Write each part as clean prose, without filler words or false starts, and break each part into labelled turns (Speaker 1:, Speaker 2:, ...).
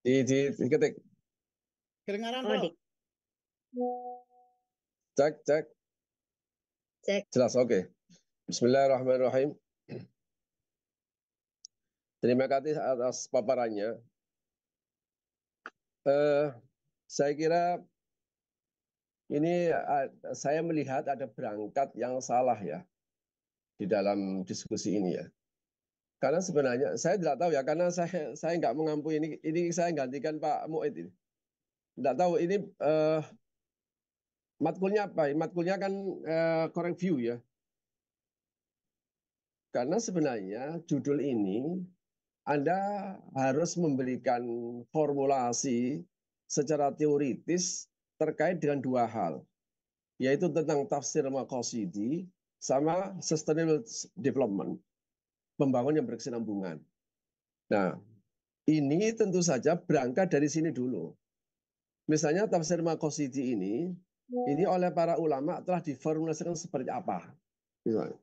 Speaker 1: Diketik.
Speaker 2: Kedengaran,
Speaker 3: Oh,
Speaker 2: Rob?
Speaker 1: Cek, cek.
Speaker 3: cek.
Speaker 1: Jelas, oke. Bismillahirrahmanirrahim. Terima kasih atas paparannya. Eh, saya kira ini saya melihat ada berangkat yang salah ya di dalam diskusi ini ya. Karena sebenarnya saya tidak tahu ya, karena saya nggak mengampu ini saya gantikan Pak Muid ini. Tidak tahu ini matkulnya apa? Matkulnya kan correct view ya. Karena sebenarnya judul ini Anda harus memberikan formulasi secara teoritis terkait dengan dua hal, yaitu tentang tafsir maqasidi sama sustainable development, pembangunan yang berkesinambungan. Nah, ini tentu saja berangkat dari sini dulu. Misalnya tafsir maqasidi ini oleh para ulama telah diformulasikan seperti apa. Misalnya.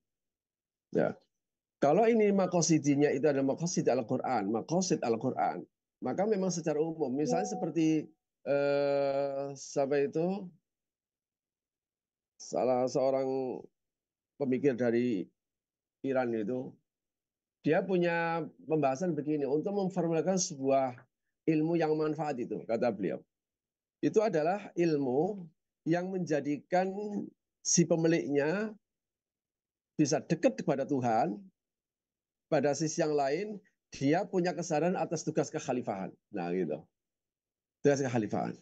Speaker 1: Ya. Kalau ini makosidinya itu adalah makosid Al-Quran, makosid Al-Quran, maka memang secara umum, misalnya seperti siapa itu salah seorang pemikir dari Iran itu, dia punya pembahasan begini untuk memformulkan sebuah ilmu yang manfaat itu, kata beliau. Itu adalah ilmu yang menjadikan si pemiliknya bisa dekat kepada Tuhan, pada sisi yang lain dia punya kesadaran atas tugas kekhalifahan. Nah, gitu. Tugas kekhalifahan.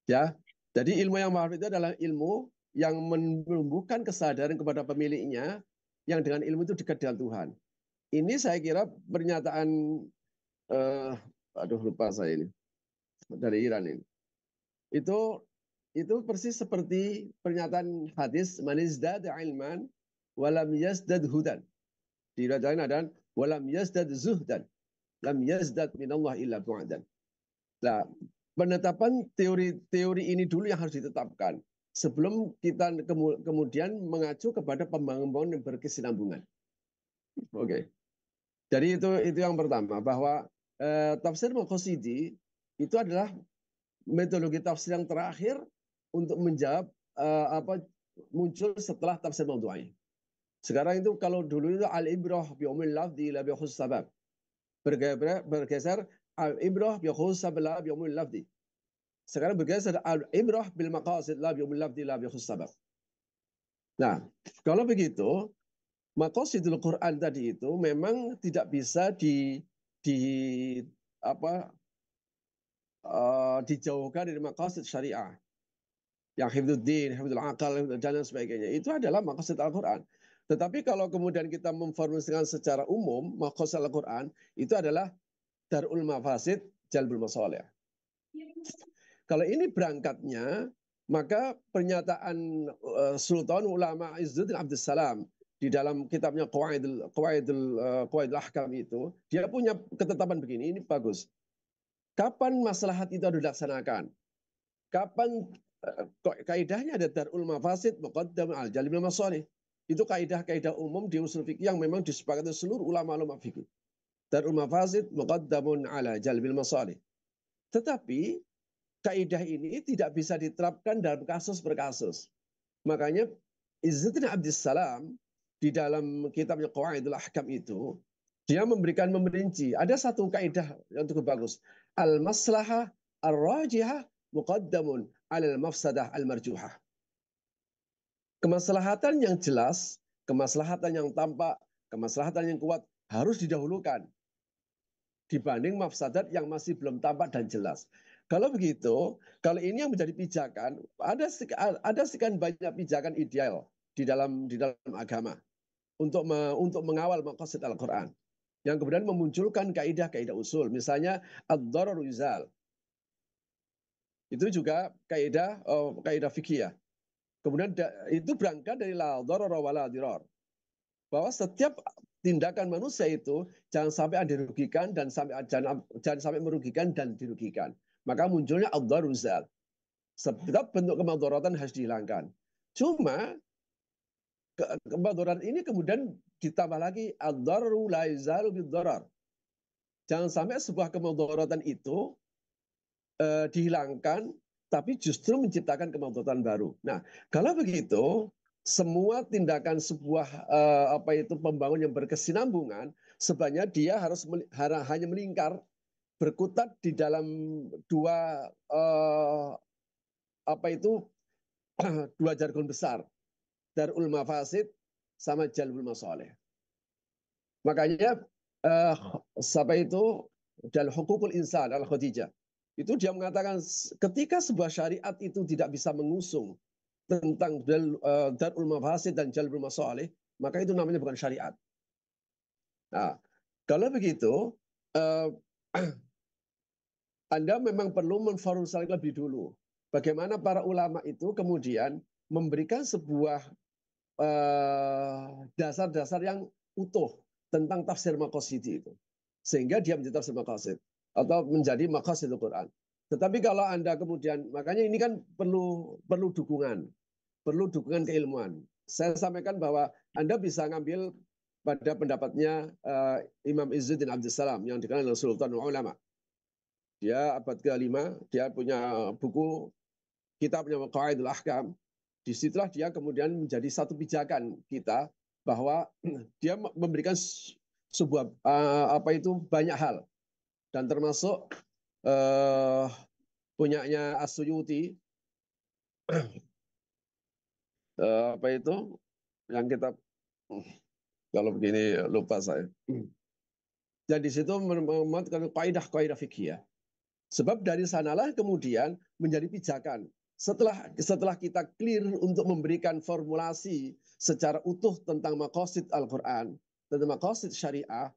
Speaker 1: Ya. Jadi ilmu yang ma'ruf itu adalah ilmu yang menumbuhkan kesadaran kepada pemiliknya yang dengan ilmu itu dekat dengan Tuhan. Ini saya kira pernyataan eh, aduh lupa saya ini dari Iran ini. Itu itu persis seperti pernyataan hadis man izdada ilman walam yazdad hudan. Di riwayat lain ada walam yazdad zuhdan. Lam yazdad minallah illa bu'adan. Nah, penetapan teori-teori ini dulu yang harus ditetapkan sebelum kita kemudian mengacu kepada pembangunan yang berkesinambungan. Oke. Jadi itu yang pertama bahwa tafsir Maqasidi itu adalah metodologi tafsir yang terakhir untuk menjawab apa muncul setelah tafsir Mawdu'i. Sekarang itu kalau dulu itu al-ibrah bi umil lafzi la bi khusus sabab. Bergeser al-ibrah bi khusus sabab la bi umil lafzi. Sekarang bergeser al-ibrah bil maqasid la bi umil lafzi la bi khusus sabab. Nah, kalau begitu, maqasidul Quran tadi itu memang tidak bisa di apa dijauhkan dari maqasid syariah yang hifdzuddin, hifdzul akal dan sebagainya. Itu adalah maqasid Al-Quran. Tetapi kalau kemudian kita memformulasikan secara umum maqasid Al-Quran itu adalah darul mafasid jalbul masalih. Kalau ini berangkatnya, maka pernyataan Sultan Ulama Izzuddin Abdussalam di dalam kitabnya Qawaidul Ahkam itu, dia punya ketetapan begini, ini bagus. Kapan maslahat itu harus dilaksanakan? Kapan kaidahnya ada darul mafasid muqaddam al jalbil masalih. Itu kaidah-kaidah umum di usul fikih yang memang disepakati seluruh ulama-ulama fikih. Darul mafasid muqaddamun ala jalbil masalih. Tetapi kaidah ini tidak bisa diterapkan dalam kasus per kasus. Makanya Izzuddin Abdussalam di dalam kitabnya Qawaidul Ahkam itu dia memberikan memperinci. Ada satu kaidah yang cukup bagus. Al-maslahah ar-rajihah muqaddamun alal mafsadah al-marjuhah. Kemaslahatan yang jelas, kemaslahatan yang tampak, kemaslahatan yang kuat harus didahulukan dibanding mafsadat yang masih belum tampak dan jelas. Kalau begitu, kalau ini yang menjadi pijakan, ada sekian banyak pijakan ideal di dalam agama untuk mengawal maqasid Al-Quran yang kemudian memunculkan kaidah-kaidah usul, misalnya ad-darar yuzal. Itu juga kaidah fikih ya. Kemudian itu berangkat dari la darara wa la dirar. Bahwa setiap tindakan manusia itu jangan sampai ada dirugikan dan jangan sampai merugikan dan dirugikan. Maka munculnya ad-daruzal. Setiap bentuk kemadharatan harus dihilangkan. Cuma kemadharatan ini kemudian ditambah lagi ad-dararu la yazalu bid-darar. Jangan sampai sebuah kemadharatan itu dihilangkan, tapi justru menciptakan kemaslahatan baru. Nah, kalau begitu, semua tindakan sebuah pembangun yang berkesinambungan, sebenarnya dia harus hanya melingkar, berkutat di dalam dua dua jargon besar, darul mafasid sama jalbul masalih. Makanya dalam hukukul insan al Khadijah itu dia mengatakan ketika sebuah syariat itu tidak bisa mengusung tentang darul mafasid dan jalbul masalih, maka itu namanya bukan syariat. Nah, kalau begitu Anda memang perlu memformulasikan lebih dulu bagaimana para ulama itu kemudian memberikan sebuah dasar-dasar yang utuh tentang tafsir maqasid itu. Sehingga dia menjadi tafsir maqasid atau menjadi maqasidul Quran. Tetapi kalau Anda kemudian, makanya ini kan perlu dukungan, perlu dukungan keilmuan. Saya sampaikan bahwa Anda bisa ngambil pada pendapatnya Imam Izzuddin Abdussalam yang dikenal dengan Sultanul Ulama. Dia abad ke-5, dia punya buku kitabnya Qawaidul Ahkam. Disitulah dia kemudian menjadi satu pijakan kita bahwa dia memberikan sebuah banyak hal dan termasuk punyanya As-Suyuti yang kita kalau begini lupa saya. Dan di situ memuatkan kaidah-kaidah fikih. Sebab dari sanalah kemudian menjadi pijakan. Setelah kita clear untuk memberikan formulasi secara utuh tentang maqasid Al-Quran, tentang maqasid syariah,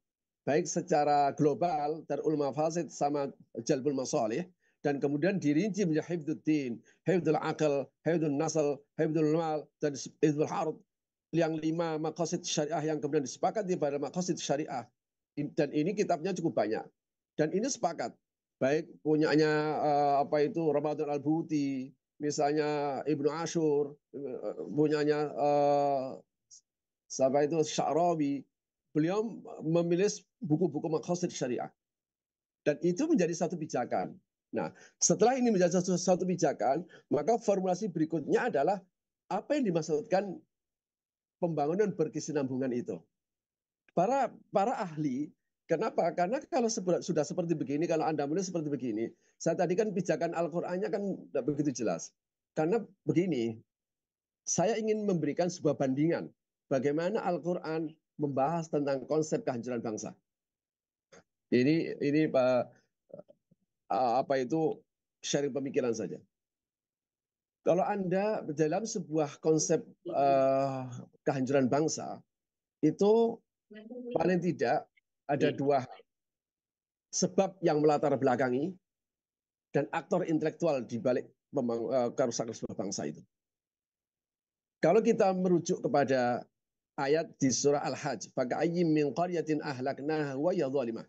Speaker 1: baik secara global, darul mafasid sama jalbul masalih, dan kemudian dirinci menjadi hifdzuddin, hifdzul aql, hifdzul nasl, hifdzul mal, dan hifdzul hard. Yang 5 maqasid syariah yang kemudian disepakati pada maqasid syariah. Dan ini kitabnya cukup banyak. Dan ini sepakat. Baik punyanya Ramadan Al-Buti, misalnya Ibnu Ashur, punyanya Sya'rawi. Beliau memilih buku-buku maqasid syariah. Dan itu menjadi satu pijakan. Nah, setelah ini menjadi satu pijakan, maka formulasi berikutnya adalah apa yang dimaksudkan pembangunan berkesinambungan itu. Para ahli, kenapa? Karena kalau sudah seperti begini, kalau Anda mulai seperti begini, saya tadi kan pijakan Al-Qur'annya kan tidak begitu jelas. Karena begini, saya ingin memberikan sebuah bandingan bagaimana Al-Qur'an membahas tentang konsep kehancuran bangsa. Ini sharing pemikiran saja. Kalau Anda dalam sebuah konsep kehancuran bangsa, itu paling tidak ada 2 hal. Sebab yang melatar belakangi dan aktor intelektual di balik kerusakan sebuah bangsa itu. Kalau kita merujuk kepada ayat di surah Al-Hajj, "Faka'ayyim min qaryatin ahlaknaha wa hiya zalimah.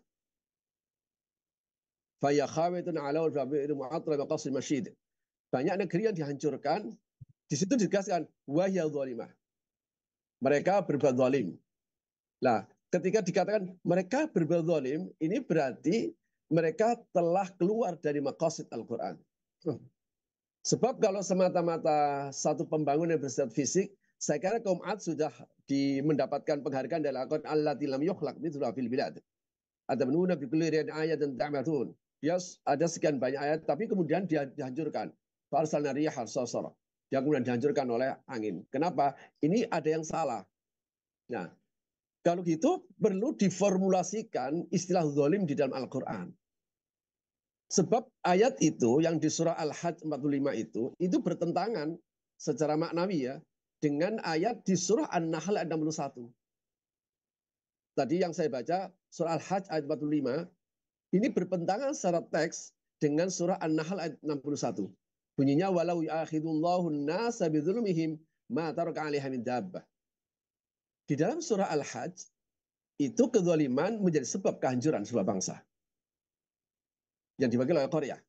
Speaker 1: Fa hiya khawiyatun 'ala al-bi'r mu'attarah qasim masyid." Banyak negeri yang dihancurkan, di situ dikasihkan wa hiya zalimah. Mereka berbuat zalim. Nah, ketika dikatakan mereka berbuat zalim, ini berarti mereka telah keluar dari maqasid Al-Quran. Sebab kalau semata-mata satu pembangunan yang bersifat fisik, saya kira kaum Ad sudah mendapatkan penghargaan dari Al-Quran allati lam yukhlaq mithluha fil bilad. Atamnuna bi kulli ri'in ayatan ta'matun. Dia ada sekian banyak ayat, tapi kemudian dia dihancurkan. Farsalna riyah sarsara. Dia kemudian dihancurkan oleh angin. Kenapa? Ini ada yang salah. Nah, kalau gitu perlu diformulasikan istilah zalim di dalam Al-Quran. Sebab ayat itu yang di surah Al-Hajj 45 itu bertentangan secara maknawi ya dengan ayat di surah An-Nahl ayat 61. Tadi yang saya baca surah Al-Hajj ayat 45 ini bertentangan secara teks dengan surah An-Nahl ayat 61. Bunyinya walau ya'khidullahu an-nasa bidzulmihim ma taraka 'alaiha min dabbah. Di dalam surah Al-Hajj itu kezaliman menjadi sebab kehancuran sebuah bangsa yang diwakili oleh Qaryah.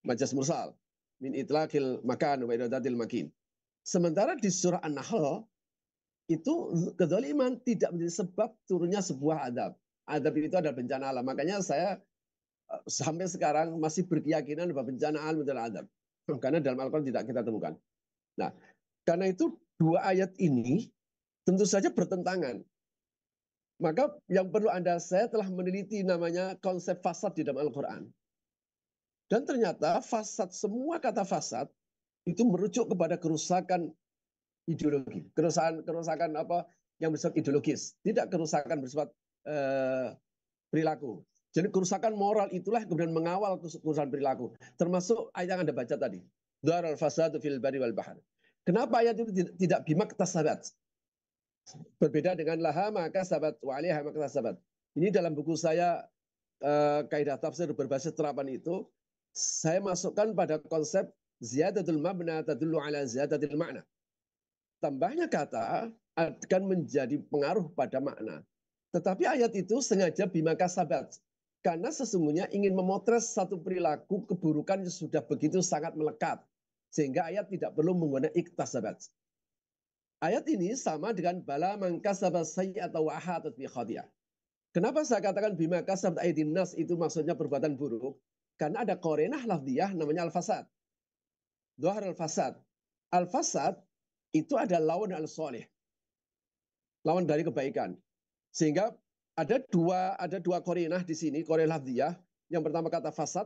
Speaker 1: Majas mursal min itlaqil makan wa iradatil makin. Sementara di surah An-Nahl itu kezaliman tidak menjadi sebab turunnya sebuah adab. Adab itu adalah bencana alam. Makanya saya sampai sekarang masih berkeyakinan bahwa bencana alam adalah adab. Karena dalam Al-Quran tidak kita temukan. Nah, karena itu dua ayat ini tentu saja bertentangan. Maka yang perlu saya telah meneliti namanya konsep fasad di dalam Al-Quran. Dan ternyata fasad, semua kata fasad itu merujuk kepada kerusakan ideologi. Kerusakan apa yang bersifat ideologis. Tidak kerusakan bersifat perilaku. Jadi kerusakan moral itulah kemudian mengawal kerusakan perilaku. Termasuk ayat yang Anda baca tadi. Dharal fasadu fil bari wal bahar. Kenapa ayat itu tidak bimaktasabat? Berbeda dengan laha maka sabat wa alaiha maka sabat. Ini dalam buku saya kaidah tafsir berbasis terapan itu saya masukkan pada konsep ziyadatul mabna tadullu ala ziyadatil makna. Tambahnya kata akan menjadi pengaruh pada makna. Tetapi ayat itu sengaja bimaka sabat. Karena sesungguhnya ingin memotret satu perilaku keburukan yang sudah begitu sangat melekat. Sehingga ayat tidak perlu menggunakan iktasabat. Ayat ini sama dengan bala mangkasaba sayyi'atan wa ahatat bi khati'ah. Kenapa saya katakan bima kasabat aydin nas itu maksudnya perbuatan buruk? Karena ada qarinah lafdhiyah namanya al-fasad. Dhahar al-fasad. Al-fasad itu ada lawan al-salih. Lawan dari kebaikan. Sehingga ada dua qarinah di sini, qarinah lafdhiyah. Yang pertama kata fasad,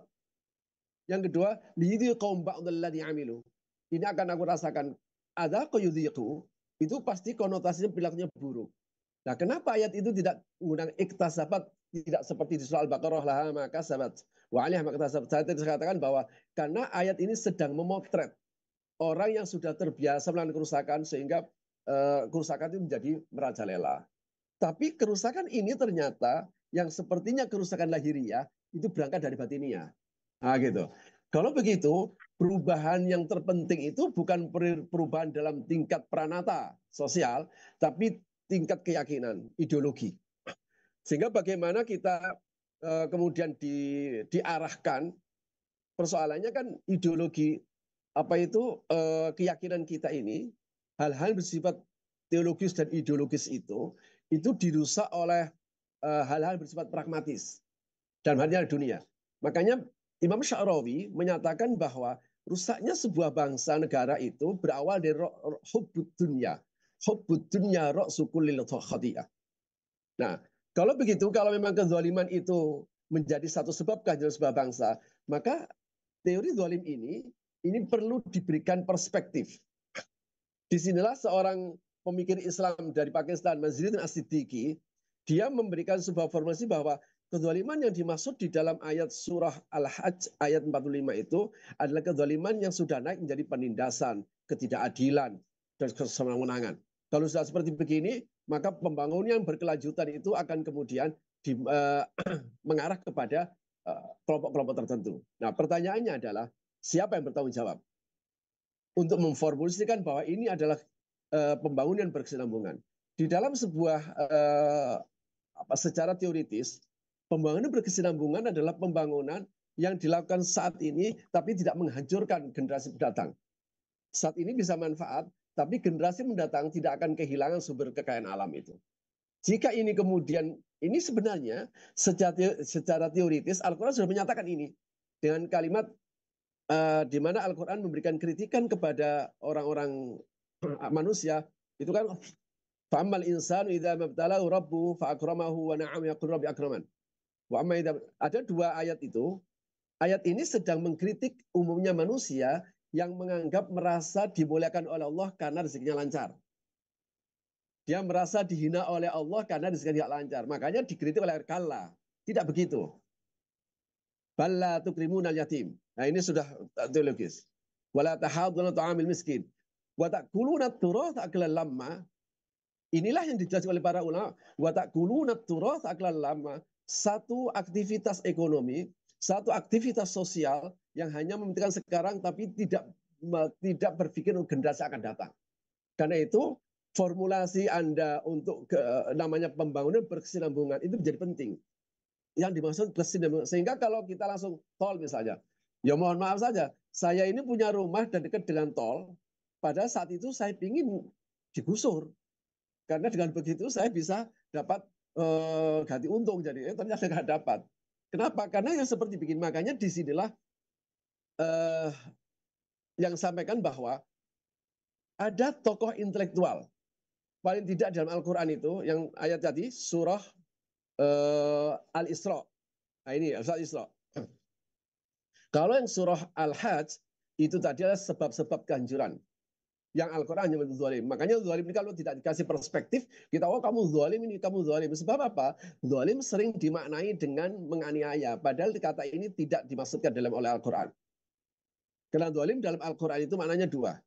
Speaker 1: yang kedua liyudhiqum ba'dal ladzi amilu. Ini akan aku rasakan ada qayudhiqu. Itu pasti konotasinya perilakunya buruk. Nah, kenapa ayat itu tidak menggunakan iktasabat, tidak seperti di surah Al-Baqarah laha maka sabat wa alaiha maka sabat. Saya katakan bahwa karena ayat ini sedang memotret orang yang sudah terbiasa melakukan kerusakan sehingga kerusakan itu menjadi merajalela. Tapi kerusakan ini ternyata yang sepertinya kerusakan lahiriah itu berangkat dari batiniah. Nah, gitu. Kalau begitu, perubahan yang terpenting itu bukan perubahan dalam tingkat pranata sosial, tapi tingkat keyakinan, ideologi. Sehingga bagaimana kita kemudian diarahkan, persoalannya kan ideologi, apa itu keyakinan kita ini, hal-hal bersifat teologis dan ideologis itu dirusak oleh hal-hal bersifat pragmatis dan halnya dunia. Makanya Imam Sya'rawi menyatakan bahwa rusaknya sebuah bangsa negara itu berawal dari hubbud dunya. Hubbud dunya ra'su kullil khati'ah. Nah, kalau begitu, kalau memang kezaliman itu menjadi satu sebab kehancuran sebuah bangsa, maka teori zalim ini perlu diberikan perspektif. Disinilah seorang pemikir Islam dari Pakistan, Mazharuddin As-Siddiqi, dia memberikan sebuah formulasi bahwa kezaliman yang dimaksud di dalam ayat surah Al-Hajj ayat 45 itu adalah kezaliman yang sudah naik menjadi penindasan, ketidakadilan, dan kesewenang-wenangan. Kalau sudah seperti begini, maka pembangunan yang berkelanjutan itu akan kemudian mengarah kepada kelompok-kelompok tertentu. Nah, pertanyaannya adalah siapa yang bertanggung jawab untuk memformulasikan bahwa ini adalah pembangunan berkesinambungan. Di dalam sebuah secara teoritis, pembangunan berkesinambungan adalah pembangunan yang dilakukan saat ini tapi tidak menghancurkan generasi mendatang. Saat ini bisa manfaat, tapi generasi mendatang tidak akan kehilangan sumber kekayaan alam itu. Jika ini kemudian, ini sebenarnya secara teoritis Al-Quran sudah menyatakan ini dengan kalimat di mana Al-Quran memberikan kritikan kepada orang-orang manusia, itu kan fa'amal insanu idza mabtalahu rabbuhu fa'akramahu wa na'am yaqul rabbi akraman. Wa amma idza, ada dua ayat itu. Ayat ini sedang mengkritik umumnya manusia yang menganggap merasa dimuliakan oleh Allah karena rezekinya lancar. Dia merasa dihina oleh Allah karena rezekinya tidak lancar. Makanya dikritik oleh kalla. Tidak begitu. Balla tukrimunal yatim. Nah, ini sudah teologis. Wala tahaduna ta'amil miskin. Wa ta'kuluna turath aklan lamma. Inilah yang dijelaskan oleh para ulama. Wa ta'kuluna turath aklan lamma. Satu aktivitas ekonomi, satu aktivitas sosial yang hanya mementingkan sekarang tapi tidak berpikir generasi akan datang. Karena itu formulasi Anda untuk namanya pembangunan berkesinambungan itu menjadi penting. Yang dimaksud kesinambungan. Sehingga kalau kita langsung tol misalnya, ya mohon maaf saja, saya ini punya rumah dan dekat dengan tol, pada saat itu saya ingin digusur. Karena dengan begitu saya bisa dapat ganti untung, jadi ternyata nggak dapat. Kenapa? Karena yang seperti bikin, makanya disinilah yang sampaikan bahwa ada tokoh intelektual, paling tidak dalam Al-Quran itu, yang ayat tadi, surah Al-Isra. Nah ini, Al-Isra. Kalau yang surah Al-Hajj, itu tadi adalah sebab-sebab kehancuran. Yang Al-Quran hanya menyebut zalim. Makanya zalim ini kalau tidak dikasih perspektif, kita, oh kamu zalim ini, kamu zalim. Sebab apa? Zalim sering dimaknai dengan menganiaya. Padahal kata ini tidak dimaksudkan dalam oleh Al-Quran. Karena zalim dalam Al-Quran itu maknanya dua.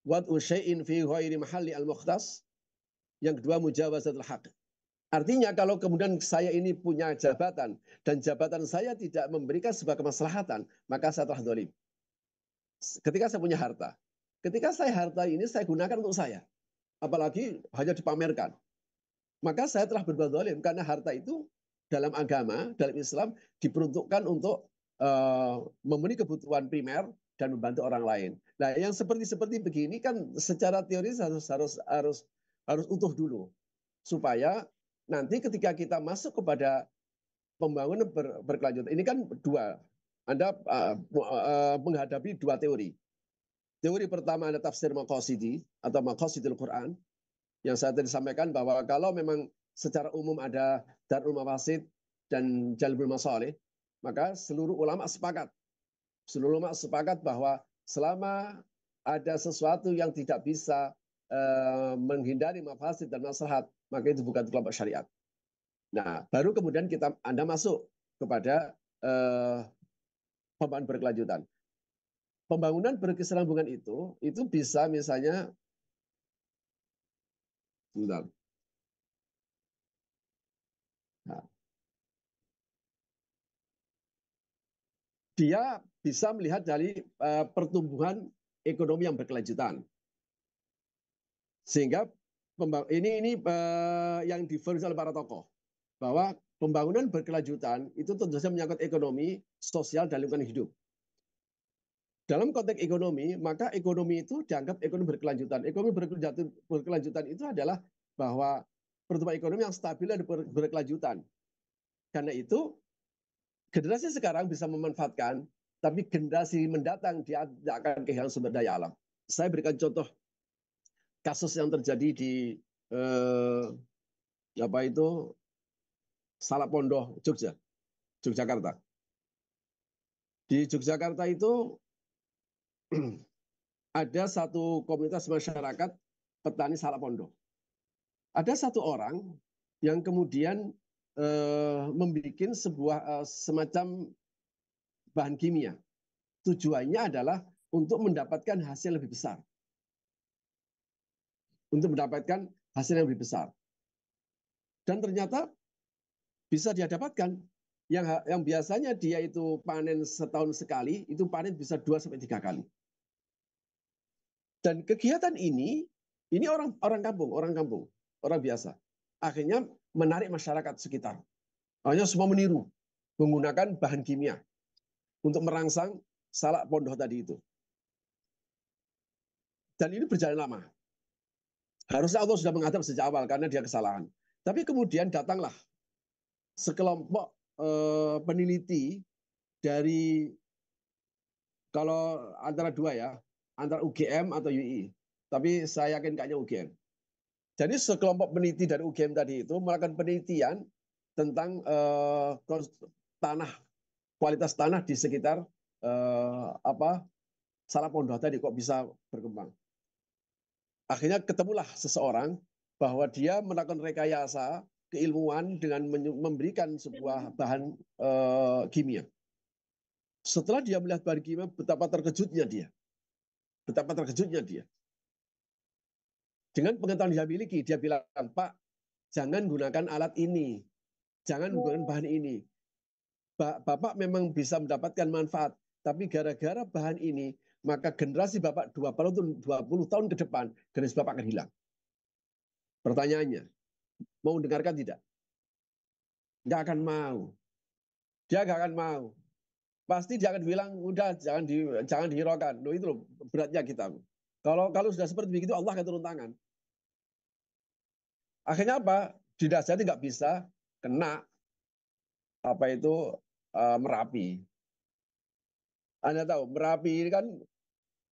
Speaker 1: Wad'u syai'in fi ghairi mahalli al-mukhtas. Yang kedua, mujawazatul haq. Artinya kalau kemudian saya ini punya jabatan, dan jabatan saya tidak memberikan sebuah kemaslahatan, maka saya telah zalim. Ketika saya punya harta, ketika saya harta ini saya gunakan untuk saya, apalagi hanya dipamerkan, maka saya telah berbuat zalim, karena harta itu dalam agama, dalam Islam diperuntukkan untuk memenuhi kebutuhan primer dan membantu orang lain. Nah, yang seperti begini kan secara teori harus utuh dulu, supaya nanti ketika kita masuk kepada pembangunan berkelanjutan, ini kan dua, Anda menghadapi dua teori. Teori pertama ada tafsir maqasidi atau maqasidul Quran, yang saya tadi sampaikan bahwa kalau memang secara umum ada darul mafasid dan jalbul masalih, maka seluruh ulama sepakat bahwa selama ada sesuatu yang tidak bisa menghindari mafasid dan maslahat, maka itu bukan kelompok syariat. Nah, baru kemudian Anda masuk kepada pembangunan berkelanjutan. Pembangunan berkesinambungan itu bisa misalnya, nah, dia bisa melihat dari pertumbuhan ekonomi yang berkelanjutan. Sehingga ini yang difonis oleh para tokoh, bahwa pembangunan berkelanjutan itu tentu saja menyangkut ekonomi, sosial, dan lingkungan hidup. Dalam konteks ekonomi, maka ekonomi itu dianggap ekonomi berkelanjutan. Ekonomi berkelanjutan itu adalah bahwa pertumbuhan ekonomi yang stabil dan berkelanjutan. Karena itu, generasi sekarang bisa memanfaatkan, tapi generasi mendatang dia tidak akan kehilangan sumber daya alam. Saya berikan contoh kasus yang terjadi di Salapondoh, Yogyakarta. Di Yogyakarta itu ada satu komunitas masyarakat petani Salapondoh. Ada satu orang yang kemudian membuat sebuah semacam bahan kimia. Tujuannya adalah untuk mendapatkan hasil lebih besar. Dan ternyata bisa dia dapatkan. Yang biasanya dia itu panen setahun sekali, itu panen bisa 2-3 kali. Dan kegiatan ini orang kampung, orang biasa. Akhirnya menarik masyarakat sekitar. Hanya semua meniru, menggunakan bahan kimia untuk merangsang Salapondoh tadi itu. Dan ini berjalan lama. Harusnya Allah sudah menghadap sejak awal karena dia kesalahan. Tapi kemudian datanglah sekelompok peneliti dari, kalau antara dua ya, antara UGM atau UI. Tapi saya yakin kayaknya UGM. Jadi sekelompok peneliti dari UGM tadi itu melakukan penelitian tentang kualitas tanah di sekitar Salapondoh tadi kok bisa berkembang. Akhirnya ketemulah seseorang bahwa dia melakukan rekayasa keilmuan dengan memberikan sebuah bahan kimia. Setelah dia melihat bahan kimia, betapa terkejutnya dia. Dengan pengetahuan yang dia miliki, dia bilang, Pak, jangan gunakan alat ini, jangan gunakan bahan ini. Bapak memang bisa mendapatkan manfaat, tapi gara-gara bahan ini, maka generasi Bapak 20 tahun ke depan, generasi Bapak akan hilang. Pertanyaannya, mau dengarkan tidak? Nggak akan mau. Dia nggak akan mau. Pasti dia akan bilang, udah jangan dihiraukan. Loh, itu loh beratnya kita. Kalau sudah seperti begitu, Allah akan turun tangan. Akhirnya apa? Didasari nggak bisa kena Merapi. Anda tahu, Merapi ini kan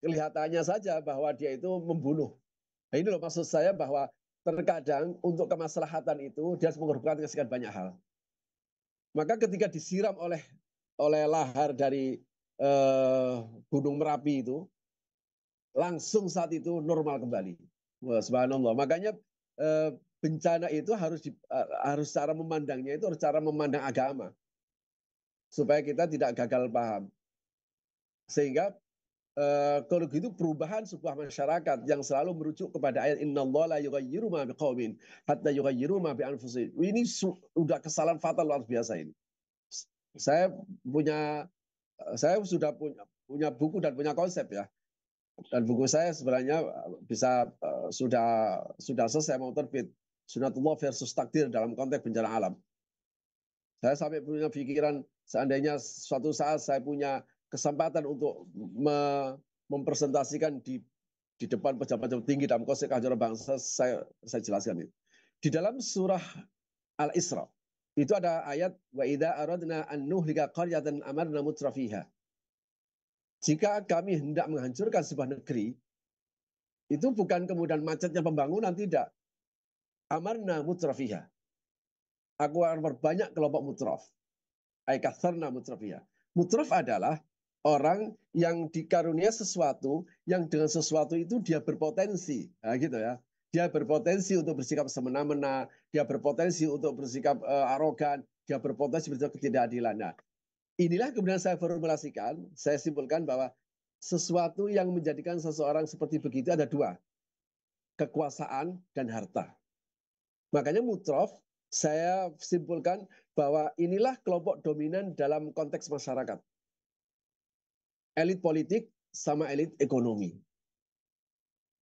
Speaker 1: kelihatannya saja bahwa dia itu membunuh. Nah, ini loh maksud saya bahwa terkadang untuk kemaslahatan itu dia harus mengorbankan sekian banyak hal. Maka ketika disiram oleh lahar dari Gunung Merapi itu, langsung saat itu normal kembali. Wah, subhanallah. Makanya bencana itu harus cara memandangnya itu harus cara memandang agama supaya kita tidak gagal paham. Sehingga kalau gitu perubahan sebuah masyarakat yang selalu merujuk kepada ayat innallaha la yughayyiru ma biqaumin hatta yughayyiru ma bi anfusihim. Ini sudah kesalahan fatal luar biasa ini. Saya sudah punya buku dan punya konsep ya. Dan buku saya sebenarnya bisa sudah selesai mau terbit. Sunatullah versus takdir dalam konteks bencana alam. Saya sampai punya pikiran seandainya suatu saat saya punya kesempatan untuk mempresentasikan di depan pejabat-pejabat tinggi dalam konteks kehancuran bangsa, saya jelaskan itu. Di dalam surah Al-Isra itu ada ayat wa idza aradna an nuhlika qaryatan amarna mutrafiha. Jika kami hendak menghancurkan sebuah negeri, itu bukan kemudian macetnya pembangunan, tidak. Amarna mutrafiha. Aku akan berbanyak kelompok mutraf. Aikatharna mutrafiha. Mutraf adalah orang yang dikarunia sesuatu, yang dengan sesuatu itu dia berpotensi. Nah, gitu ya. Dia berpotensi untuk bersikap semena-mena, dia berpotensi untuk bersikap arogan, dia berpotensi bersikap ketidakadilan. Nah, inilah kemudian saya formulasikan, saya simpulkan bahwa sesuatu yang menjadikan seseorang seperti begitu ada dua, kekuasaan dan harta. Makanya mutrof, saya simpulkan bahwa inilah kelompok dominan dalam konteks masyarakat. Elit politik sama elit ekonomi.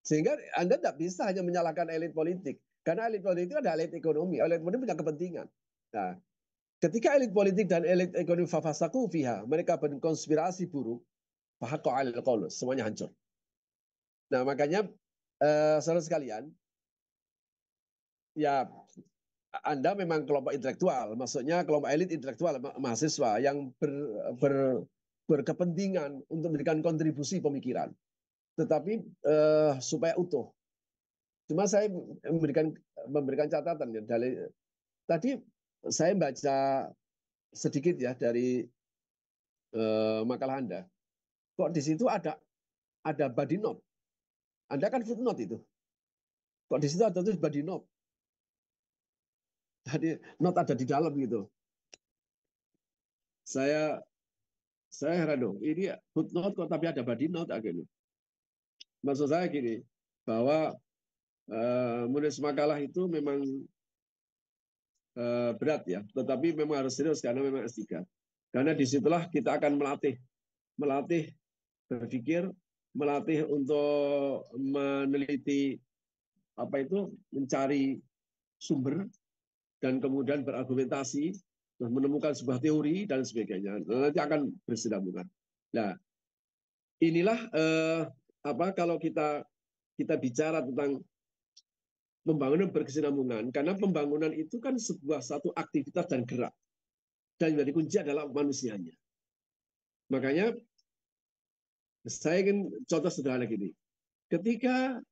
Speaker 1: Sehingga Anda tidak bisa hanya menyalahkan elit politik. Karena elit politik itu ada elit ekonomi. Elit ekonomi punya kepentingan. Nah, ketika elit politik dan elit ekonomi fafasaku fiha, mereka berkonspirasi buruk, semuanya hancur. Nah, makanya saudara sekalian, ya Anda memang kelompok intelektual, maksudnya kelompok elit intelektual mahasiswa yang berkepentingan untuk memberikan kontribusi pemikiran, tetapi supaya utuh. Cuma saya memberikan catatan ya, tadi saya baca sedikit ya dari makalah Anda. Kok di situ ada body note? Anda kan footnote itu. Kok di situ ada tulis body note? Jadi note ada di dalam gitu. Saya heran dong. Ini footnote kok tapi ada body note akhirnya. Maksud saya gini, bahwa menulis makalah itu memang berat ya, tetapi memang harus serius karena memang S3. Karena disitulah kita akan melatih berpikir, melatih untuk meneliti mencari sumber dan kemudian berargumentasi dan menemukan sebuah teori dan sebagainya. Nanti akan berkesinambungan. Nah, inilah kalau kita bicara tentang pembangunan berkesinambungan, karena pembangunan itu kan sebuah satu aktivitas dan gerak, dan menjadi kunci adalah manusianya. Makanya saya ingin contoh sederhana gini, ketika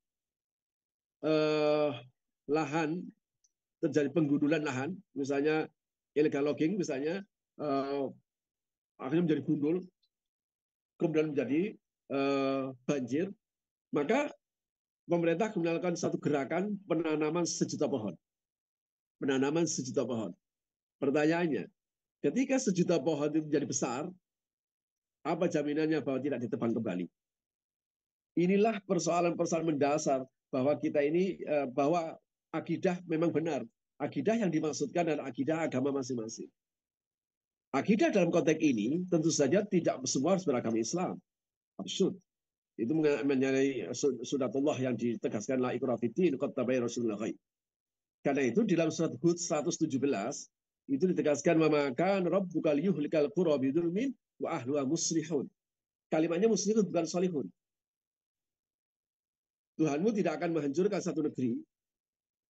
Speaker 1: lahan terjadi penggundulan lahan, misalnya illegal logging, misalnya akhirnya menjadi gundul, kemudian menjadi banjir, maka pemerintah melakukan satu gerakan penanaman 1.000.000 pohon. Penanaman 1.000.000 pohon. Pertanyaannya, ketika 1.000.000 pohon itu menjadi besar, apa jaminannya bahwa tidak ditebang kembali? Inilah persoalan-persoalan mendasar bahwa kita ini, bahwa akidah memang benar. Akidah yang dimaksudkan adalah akidah agama masing-masing. Akidah dalam konteks ini tentu saja tidak semua harus beragama Islam. Absurd. Itu mengenai sunatullah yang ditegaskan la ikraha fiddin qad tabayyana Rasulullah ghaib. Karena itu di dalam surat Hud 117 itu ditegaskan maka rabbuka liyuhlikal qura bidzulmin wa ahluha muslihun. Kalimatnya muslihun bukan salihun. Tuhanmu tidak akan menghancurkan satu negeri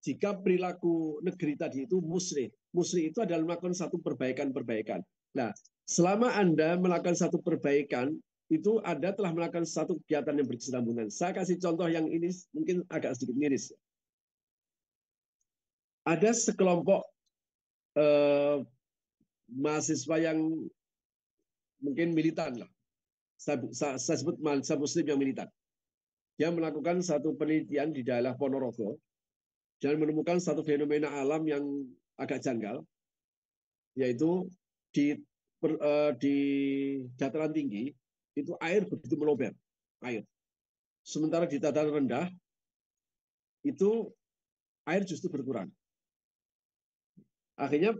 Speaker 1: jika perilaku negeri tadi itu muslih. Muslih itu adalah melakukan satu perbaikan-perbaikan. Nah, Selama Anda melakukan satu perbaikan, itu Anda telah melakukan satu kegiatan yang berkesinambungan. Saya kasih contoh yang ini mungkin agak sedikit miris. Ada sekelompok mahasiswa yang mungkin militan lah. Saya sebut mahasiswa muslim yang militan. Dia melakukan satu penelitian di daerah Ponorogo dan menemukan satu fenomena alam yang agak janggal, yaitu di di dataran tinggi itu air begitu melober, air. Sementara di dataran rendah itu air justru berkurang. Akhirnya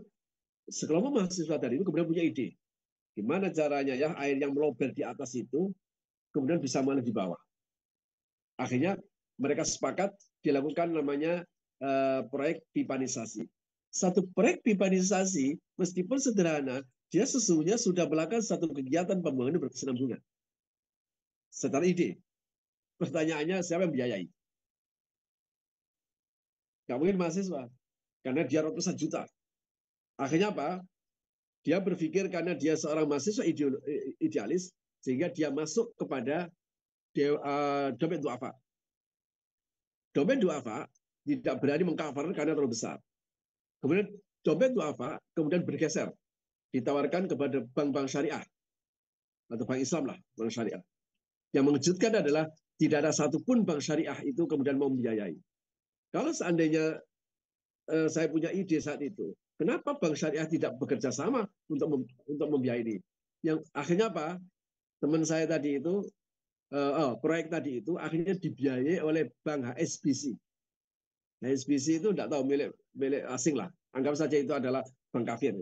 Speaker 1: sekelompok mahasiswa tadi itu kemudian punya ide, gimana caranya ya air yang melober di atas itu kemudian bisa mengalir di bawah. Akhirnya mereka sepakat dilakukan namanya proyek pipanisasi. Satu proyek pipanisasi meskipun sederhana, dia sesungguhnya sudah melakukan satu kegiatan pembangunan berkesinambungan. Secara ide, pertanyaannya siapa yang biayai? Nggak mungkin mahasiswa, karena dia ratusan juta. Akhirnya apa? Dia berpikir karena dia seorang mahasiswa idealis, sehingga dia masuk kepada domain duafa. Domain duafa tidak berani mengcover karena terlalu besar. Kemudian domain duafa kemudian bergeser, ditawarkan kepada bank-bank syariah atau bank Islam lah, bank syariah. Yang mengejutkan adalah tidak ada satupun bank syariah itu kemudian mau membiayai. Kalau seandainya saya punya ide saat itu, kenapa bank syariah tidak bekerja sama untuk membiayai ini? Yang akhirnya apa? Teman saya tadi itu, proyek tadi itu akhirnya dibiayai oleh bank HSBC. HSBC itu tidak tahu milik asing lah. Anggap saja itu adalah bank kafir.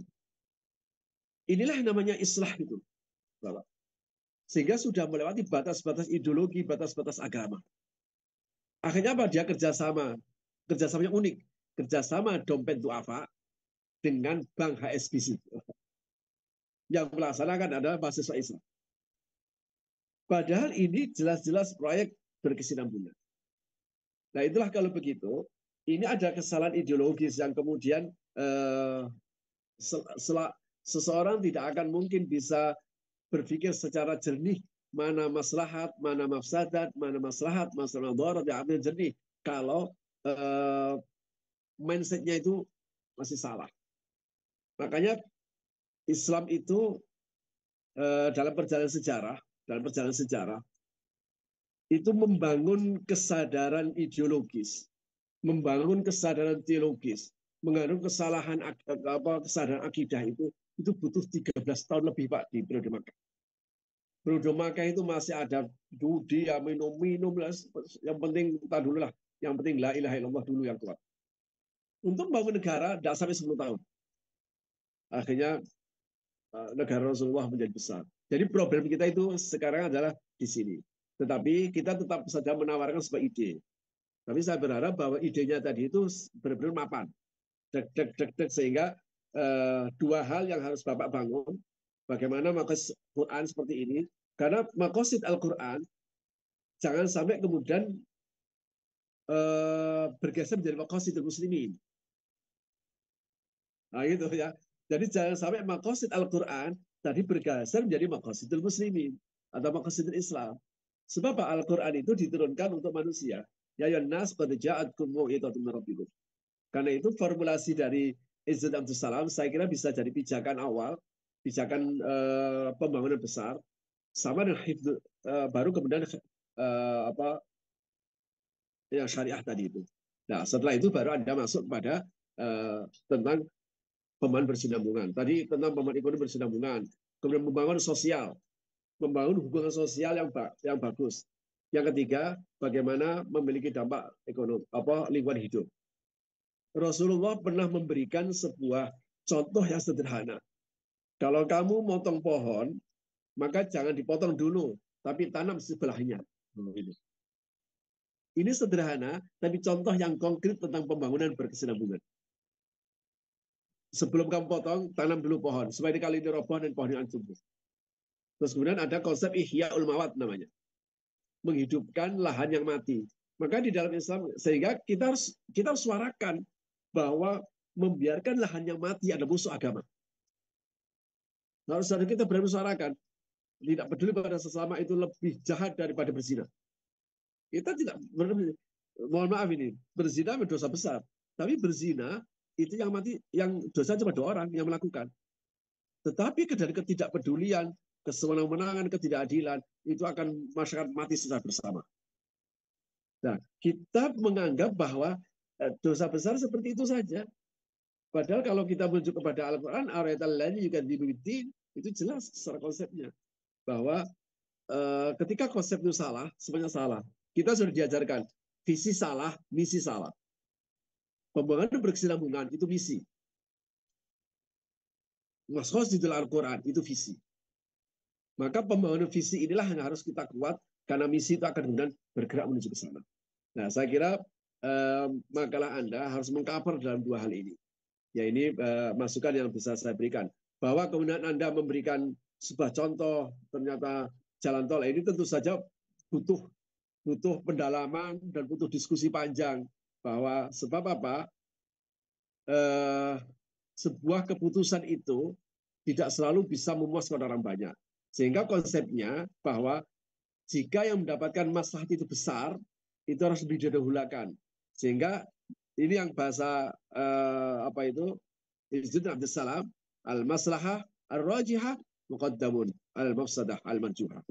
Speaker 1: Inilah yang namanya islah itu, Bapak. Sehingga sudah melewati batas-batas ideologi, batas-batas agama. Akhirnya apa? Dia kerjasama. Kerjasamanya unik. Kerjasama dompet duafa dengan bank HSBC. Yang melaksanakan adalah mahasiswa Islam. Padahal ini jelas-jelas proyek berkesinambungan. Nah itulah kalau begitu, ini ada kesalahan ideologis yang kemudian seseorang tidak akan mungkin bisa berpikir secara jernih mana maslahat, mana mafsadat, mana maslahat, mana madarat yang ambil jernih kalau mindsetnya itu masih salah. Makanya Islam itu dalam perjalanan sejarah itu membangun kesadaran ideologis, membangun kesadaran teologis, mengandung kesalahan kesadaran akidah itu butuh 13 tahun lebih Pak di periode Makkah. Periode Makkah itu masih ada dudi, ya minum yang penting kita dulu lah, yang penting la ilaha illallah dulu yang kuat. Untuk membangun negara tidak sampai 10 tahun. Akhirnya negara Rasulullah menjadi besar. Jadi problem kita itu sekarang adalah di sini. Tetapi kita tetap saja menawarkan sebuah ide. Tapi saya berharap bahwa idenya tadi itu benar-benar mapan. Dek, sehingga dua hal yang harus Bapak bangun. Bagaimana makosid Quran seperti ini. Karena makosid Al-Quran jangan sampai kemudian bergeser menjadi makosid muslimin. Nah gitu ya. Jadi jangan sampai makosid Al-Quran tadi bergeser menjadi makosid muslimin atau makosid Islam. Sebab Al-Quran itu diturunkan untuk manusia. Ya nas qad ja'atkum mau'izatun min rabbikum. Karena itu formulasi dari Izzat Abdul Salam saya kira bisa jadi pijakan awal, pijakan pembangunan besar, sama dengan baru kemudian yang syariah tadi itu. Nah setelah itu baru Anda masuk pada tentang pembangunan bersinambungan. Tadi tentang pembangunan ekonomi bersinambungan, kemudian membangun sosial, membangun hubungan sosial yang bagus. Yang ketiga, bagaimana memiliki dampak ekonomi, lingkungan hidup. Rasulullah pernah memberikan sebuah contoh yang sederhana. Kalau kamu motong pohon, maka jangan dipotong dulu, tapi tanam sebelahnya. Ini sederhana, tapi contoh yang konkret tentang pembangunan berkesinambungan. Sebelum kamu potong, tanam dulu pohon, supaya dikali ini roboh dan pohon yang tumbuh. Terus kemudian ada konsep ihya'ul mawat namanya. Menghidupkan lahan yang mati. Maka di dalam Islam, sehingga kita harus suarakan bahwa membiarkan lahan yang mati adalah musuh agama. Harus kita berani suarakan. Tidak peduli pada sesama itu lebih jahat daripada berzina. Kita tidak, mohon maaf ini, berzina dosa besar. Tapi berzina itu yang mati, yang dosa cuma 2 orang yang melakukan. Tetapi dari ketidakpedulian, kesewenang-wenangan, ketidakadilan, itu akan masyarakat mati secara bersama. Nah, kita menganggap bahwa dosa besar seperti itu saja. Padahal kalau kita merujuk kepada Al-Quran, itu jelas secara konsepnya. Bahwa ketika konsep itu salah, semuanya salah. Kita sudah diajarkan, visi salah, misi salah. Pembangunan berkesinambungan, itu misi. Maksud di dalam Al-Quran, itu visi. Maka pembangunan visi inilah yang harus kita kuat, karena misi itu akan kemudian bergerak menuju ke sana. Nah, saya kira makalah Anda harus mengcover dalam 2 hal ini. Ya, ini masukan yang bisa saya berikan. Bahwa kemudian Anda memberikan sebuah contoh, ternyata jalan tol ini tentu saja butuh pendalaman dan butuh diskusi panjang. Bahwa sebab apa? Sebuah keputusan itu tidak selalu bisa memuaskan orang banyak. Sehingga konsepnya bahwa jika yang mendapatkan maslahat itu besar, itu harus lebih didahulukan. Sehingga ini yang bahasa apa itu? Izzuddin Abdus Salam, al-maslahah ar-rajihah muqaddamun al-mafsadah al-marjuhah.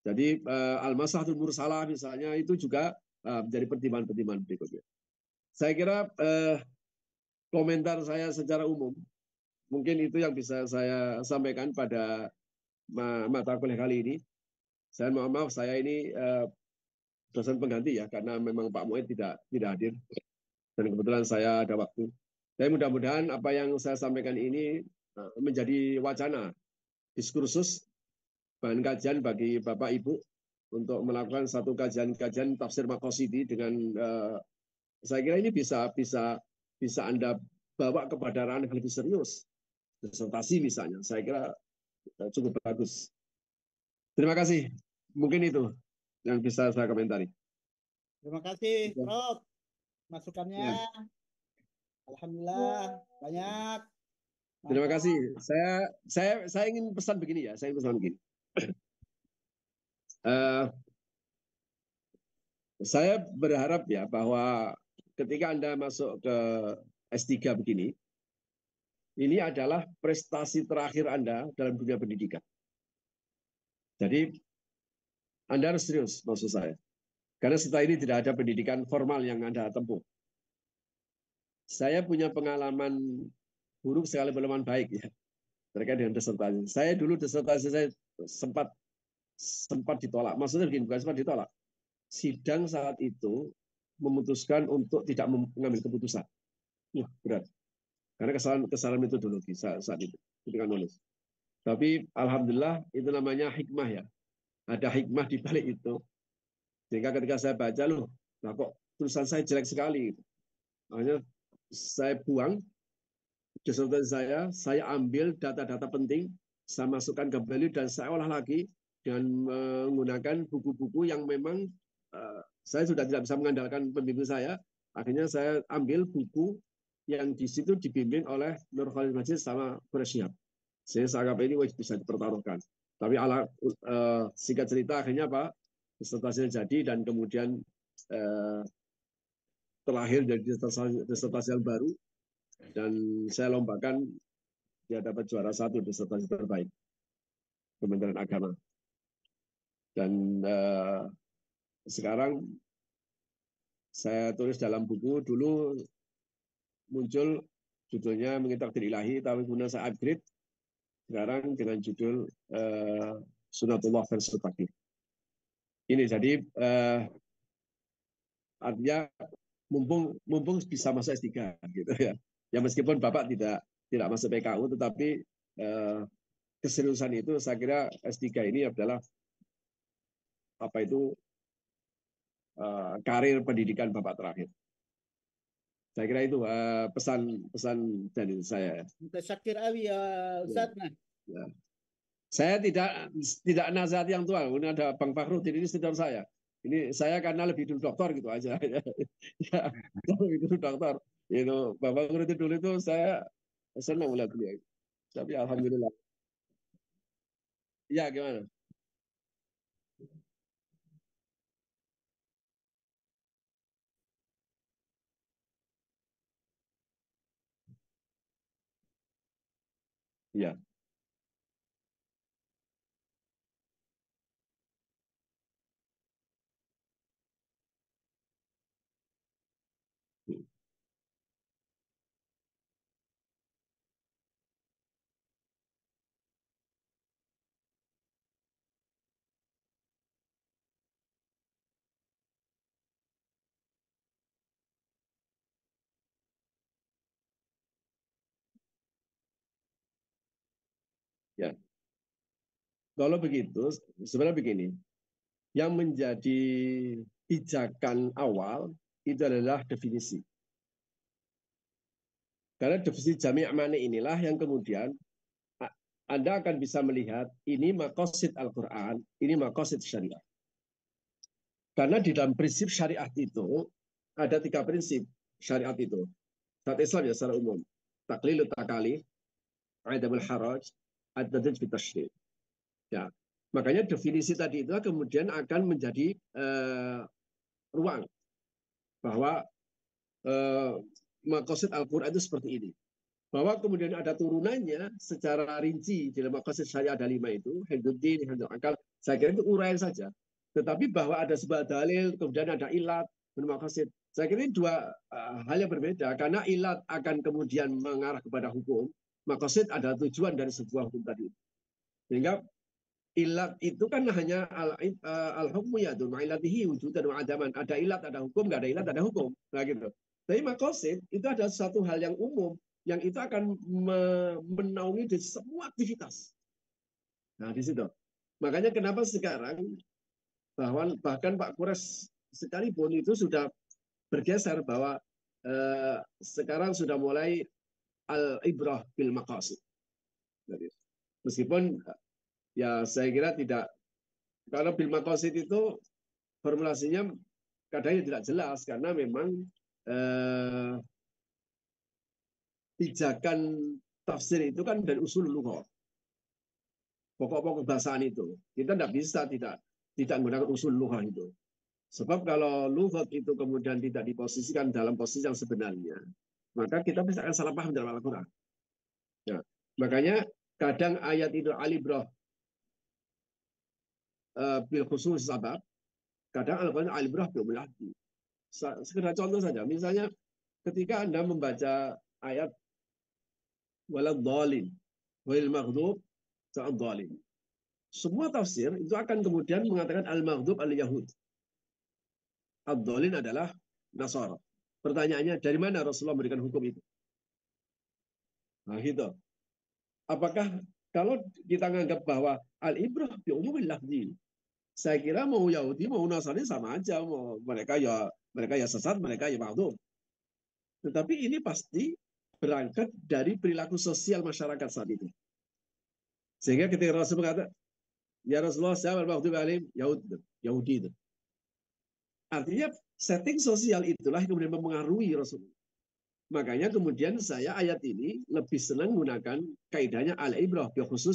Speaker 1: Jadi al-maslahatul mursalah misalnya itu juga menjadi pertimbangan-pertimbangan berikutnya. Saya kira komentar saya secara umum mungkin itu yang bisa saya sampaikan pada mata kuliah kali ini. Saya mohon maaf, saya ini dosen pengganti ya, karena memang Pak Muid tidak hadir dan kebetulan saya ada waktu. Tapi mudah-mudahan apa yang saya sampaikan ini menjadi wacana, diskursus, bahan kajian bagi Bapak Ibu untuk melakukan satu kajian tafsir Maqasidi dengan saya kira ini bisa Anda bawa kepada ranah yang lebih serius. Disertasi misalnya, saya kira cukup bagus. Terima kasih. Mungkin itu yang bisa saya komentari.
Speaker 2: Terima kasih, Prof. Masukannya. Ya. Alhamdulillah banyak.
Speaker 1: Terima kasih. Saya ingin pesan begini ya. Saya ingin pesan begini. Saya berharap ya bahwa ketika Anda masuk ke S3 begini, ini adalah prestasi terakhir Anda dalam dunia pendidikan. Jadi Anda harus serius, maksud saya. Karena setelah ini tidak ada pendidikan formal yang Anda tempuh. Saya punya pengalaman buruk sekali pengalaman baik ya terkait dengan disertasi. Saya dulu disertasi saya sempat ditolak. Maksudnya begini, bukan sempat ditolak. Sidang saat itu memutuskan untuk tidak mengambil keputusan. Berat. Karena kesalahan metodologi saat itu ketika nulis. Tapi alhamdulillah itu namanya hikmah ya. Ada hikmah di balik itu. Sehingga ketika saya baca loh, nah kok tulisan saya jelek sekali. Makanya saya buang disertasi saya ambil data-data penting, saya masukkan kembali dan saya olah lagi dengan menggunakan buku-buku yang memang saya sudah tidak bisa mengandalkan pembimbing saya. Akhirnya saya ambil buku yang di situ dibimbing oleh Nur Khalid Majid sama Bersiap. Saya anggap ini bisa dipertaruhkan. Tapi singkat cerita akhirnya Pak, disertasinya jadi dan kemudian terlahir dari disertasi yang baru dan saya lombakan dia dapat juara 1 disertasi terbaik Kementerian Agama. Dan sekarang saya tulis dalam buku dulu muncul judulnya Mengintai Takdir Ilahi, tapi kemudian saya upgrade sekarang dengan judul Sunatullah versus Takdir. Ini jadi artinya mumpung bisa masuk S3 gitu ya. Ya meskipun Bapak tidak masuk PKU, tetapi keseriusan itu saya kira S3 ini adalah apa itu karir pendidikan Bapak terakhir. Saya kira itu pesan dari saya.
Speaker 2: Mutasyakir awi ya Ustaz.
Speaker 1: Ya. Saya tidak nasihat yang tua. Ini ada Bang Fakhrudin, ini saudara saya. Ini saya karena lebih dulu dokter gitu aja. Ya, lebih dulu dokter. Itu Bang Fakhrudin dulu itu saya senang melihat beliau. Tapi alhamdulillah. Ya, gimana? Ya. Ya. Kalau begitu, sebenarnya begini, yang menjadi pijakan awal itu adalah definisi. Karena definisi jami' mani inilah yang kemudian Anda akan bisa melihat ini maqasid Al-Quran, ini maqasid syariat. Karena di dalam prinsip syariat itu ada 3 prinsip syariat itu. Syariat Islam ya secara umum. Taqlilut takalif, adabul haraj, ad-dadaj fi tasydid. Ya. Makanya definisi tadi itu kemudian akan menjadi ruang bahwa maqasid Al-Quran itu seperti ini. Bahwa kemudian ada turunannya secara rinci dalam maqasid syariah ada 5 itu, hifdzuddin, hifdzul akal, saya kira itu uraian saja. Tetapi bahwa ada sebuah dalil, kemudian ada ilat, maqasid, saya kira ini 2 hal yang berbeda. Karena ilat akan kemudian mengarah kepada hukum, maqasid ada tujuan dari sebuah hukum tadi. Sehingga ilat itu kan hanya al-hukmu ya tuh, ma'ilatihi wujudan wa adaman. Ada ilat, ada hukum, nggak ada ilat, ada hukum. Nah gitu. Tapi maqasid itu ada satu hal yang umum yang itu akan menaungi di semua aktivitas. Nah di situ. Makanya kenapa sekarang bahkan Pak Kures sekalipun itu sudah bergeser bahwa sekarang sudah mulai al-ibrah bil maqasid. Meskipun ya saya kira tidak, karena bil maqasid itu formulasinya kadang tidak jelas karena memang pijakan tafsir itu kan dari usul lughah, pokok-pokok bahasaan itu. Kita tidak bisa tidak menggunakan usul lughah itu. Sebab kalau lughat itu kemudian tidak diposisikan dalam posisi yang sebenarnya, maka kita bisa akan salah paham dalam Al-Quran. Ya. Makanya kadang ayat itu alibrah bil khusus sabab, kadang Al-Quran alibrah bil mulahdi. Sekedar contoh saja, misalnya ketika Anda membaca ayat walad dhalin wal maghdub sa'ad dhalin. Semua tafsir itu akan kemudian mengatakan al-maghdub al-yahud. Ad-dhalin adalah Nasara. Pertanyaannya, dari mana Rasulullah memberikan hukum itu? Nah, gitu. Apakah kalau kita menganggap bahwa al-ibrah bi umumil lafzi, saya kira mau Yahudi mau Nasrani sama aja, mau mereka ya sesat, mereka ya maghdub. Tetapi ini pasti berangkat dari perilaku sosial masyarakat saat itu. Sehingga ketika Rasul mengatakan, ya Rasulullah, saya al-maghdub alaihim Yahudi itu. Artinya setting sosial itulah yang kemudian mempengaruhi Rasulullah. Makanya kemudian saya ayat ini lebih senang menggunakan kaidahnya al-ibrah bi khusus